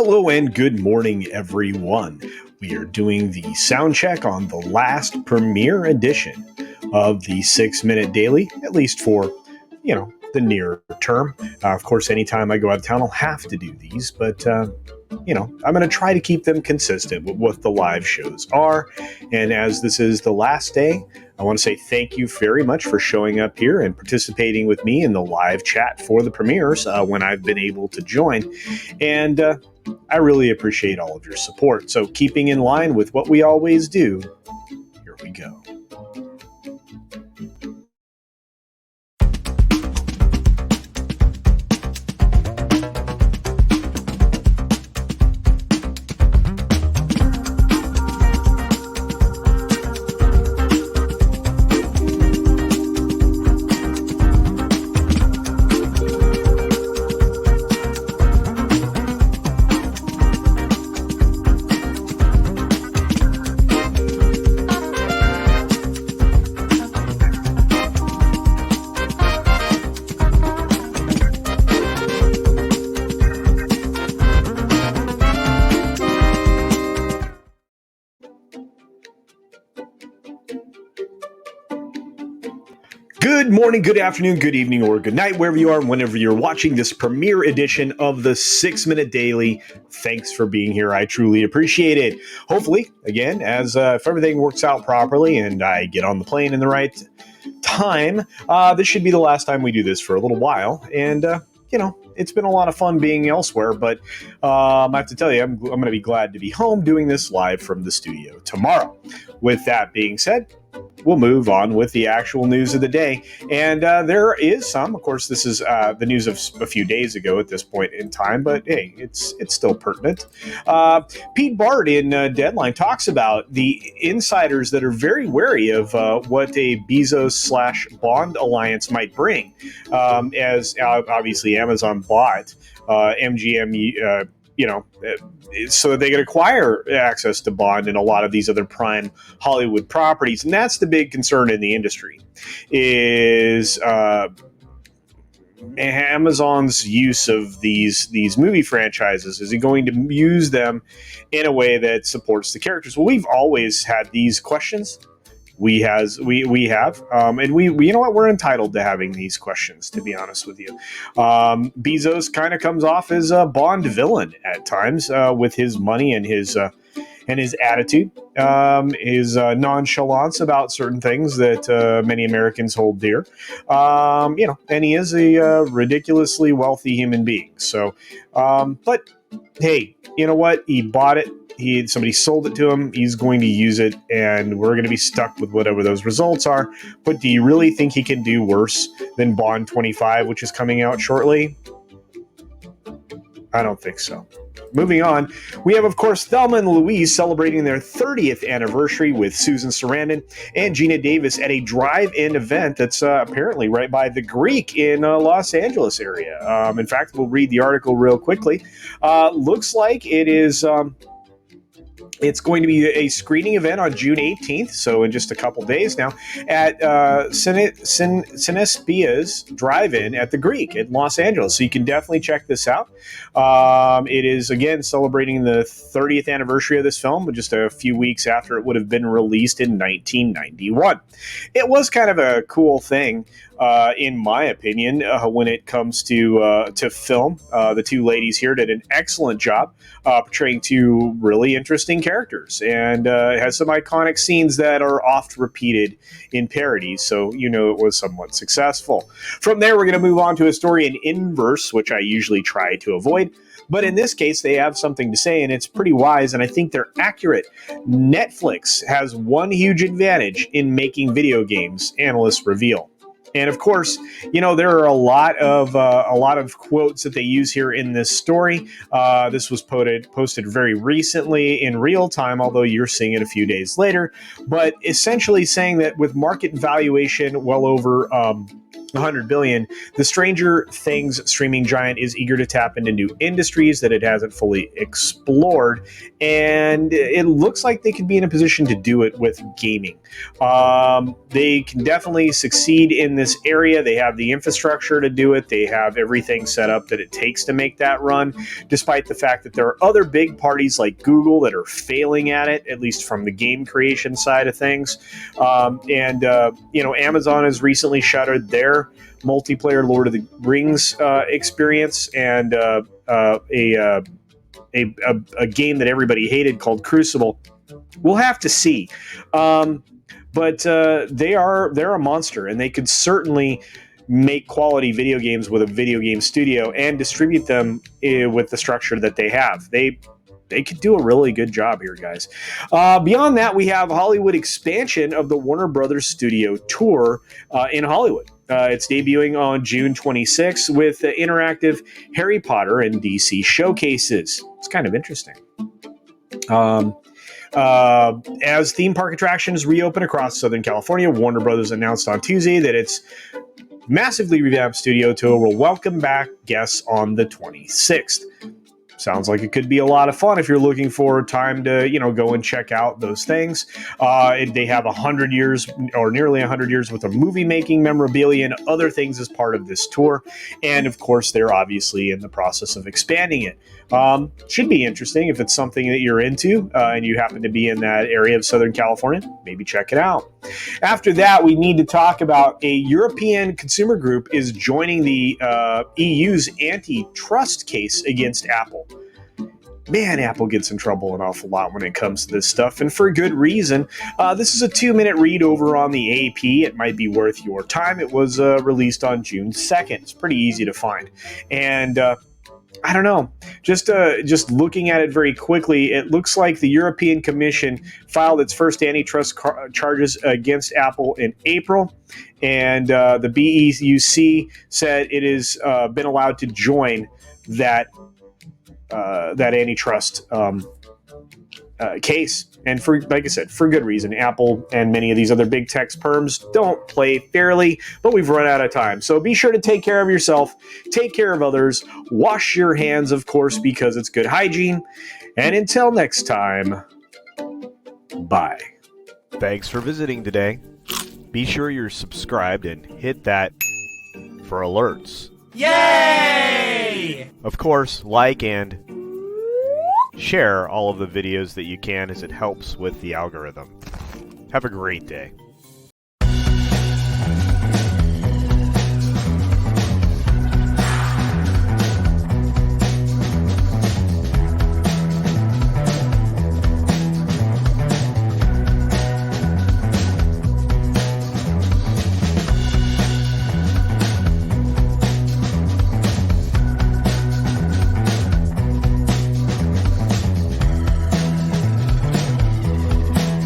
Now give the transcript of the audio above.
Hello and good morning, everyone. We are doing the sound check on the last premiere edition of the 6-Minute Daily, at least for, the near term. Of course, anytime I go out of town, I'll have to do these, but, I'm going to try to keep them consistent with what the live shows are. And as this is the last day, I want to say thank you very much for showing up here and participating with me in the live chat for the premieres when I've been able to join. And I really appreciate all of your support. So keeping in line with what we always do, here we go. Good morning, good afternoon, good evening, or good night, wherever you are, whenever you're watching this premiere edition of the 6-Minute Daily. Thanks for being here. I truly appreciate it. Hopefully, again, if everything works out properly and I get on the plane in the right time, this should be the last time we do this for a little while. And, it's been a lot of fun being elsewhere, but I have to tell you, I'm going to be glad to be home doing this live from the studio tomorrow. With that being said, we'll move on with the actual news of the day. And there is some, of course, this is the news of a few days ago at this point in time, but hey, it's still pertinent. Pete Bard in Deadline talks about the insiders that are very wary of what a Bezos/Bond alliance might bring, as obviously Amazon bought MGM, so that they could acquire access to Bond and a lot of these other prime Hollywood properties. And that's the big concern in the industry, is Amazon's use of these movie franchises. Is he going to use them in a way that supports the characters? Well, we've always had these questions. We have, and we you know what, we're entitled to having these questions, to be honest with you. Bezos kind of comes off as a Bond villain at times with his money and his attitude, his nonchalance about certain things that many Americans hold dear. And he is a ridiculously wealthy human being. So, but hey, you know what? He bought it. Somebody sold it to him. He's going to use it, and we're going to be stuck with whatever those results are. But do you really think he can do worse than Bond 25, which is coming out shortly? I don't think so. Moving on, we have, of course, Thelma and Louise celebrating their 30th anniversary with Susan Sarandon and Gina Davis at a drive-in event that's apparently right by the Greek in Los Angeles area. In fact, we'll read the article real quickly. Looks like it is... It's going to be a screening event on June 18th, so in just a couple days now, at Cinespia's Drive-In at the Greek in Los Angeles. So you can definitely check this out. It is, again, celebrating the 30th anniversary of this film, just a few weeks after it would have been released in 1991. It was kind of a cool thing, in my opinion, when it comes to film. The two ladies here did an excellent job portraying two really interesting characters, and it has some iconic scenes that are oft repeated in parodies, so it was somewhat successful. From there, we're going to move on to a story in inverse, which I usually try to avoid. But in this case, they have something to say, and it's pretty wise, and I think they're accurate. Netflix has one huge advantage in making video games, analysts reveal. And of course, there are a lot of quotes that they use here in this story. This was posted very recently in real time, although you're seeing it a few days later. But essentially saying that with market valuation well over 100 billion, the Stranger Things streaming giant is eager to tap into new industries that it hasn't fully explored, and it looks like they could be in a position to do it with gaming. They can definitely succeed in this area. They have the infrastructure to do it. They have everything set up that it takes to make that run, despite the fact that there are other big parties like Google that are failing at it, at least from the game creation side of things. Amazon has recently shuttered their multiplayer Lord of the Rings experience, and a game that everybody hated called Crucible. We'll have to see. But they're a monster, and they could certainly make quality video games with a video game studio and distribute them with the structure that they have. They could do a really good job here, guys. Beyond that, we have Hollywood expansion of the Warner Brothers Studio Tour in Hollywood. It's debuting on June 26th with interactive Harry Potter and DC showcases. It's kind of interesting. As theme park attractions reopen across Southern California, Warner Brothers announced on Tuesday that its massively revamped studio tour will welcome back guests on the 26th. Sounds like it could be a lot of fun if you're looking for time to, go and check out those things. They have 100 years or nearly 100 years worth of movie making memorabilia and other things as part of this tour. And of course, they're obviously in the process of expanding it. Should be interesting if it's something that you're into and you happen to be in that area of Southern California. Maybe check it out. After that, we need to talk about a European consumer group is joining the EU's antitrust case against Apple. Man, Apple gets in trouble an awful lot when it comes to this stuff, and for good reason. This is a 2-minute read over on the AP. It might be worth your time. It was released on June 2nd. It's pretty easy to find. And I don't know. Just looking at it very quickly, it looks like the European Commission filed its first antitrust charges against Apple in April, and the BEUC said it has been allowed to join that antitrust case. And like I said, for good reason. Apple and many of these other big tech firms don't play fairly, but we've run out of time. So be sure to take care of yourself, take care of others, wash your hands, of course, because it's good hygiene. And until next time, bye. Thanks for visiting today. Be sure you're subscribed and hit that for alerts. Yay! Of course, like and share all of the videos that you can, as it helps with the algorithm. Have a great day.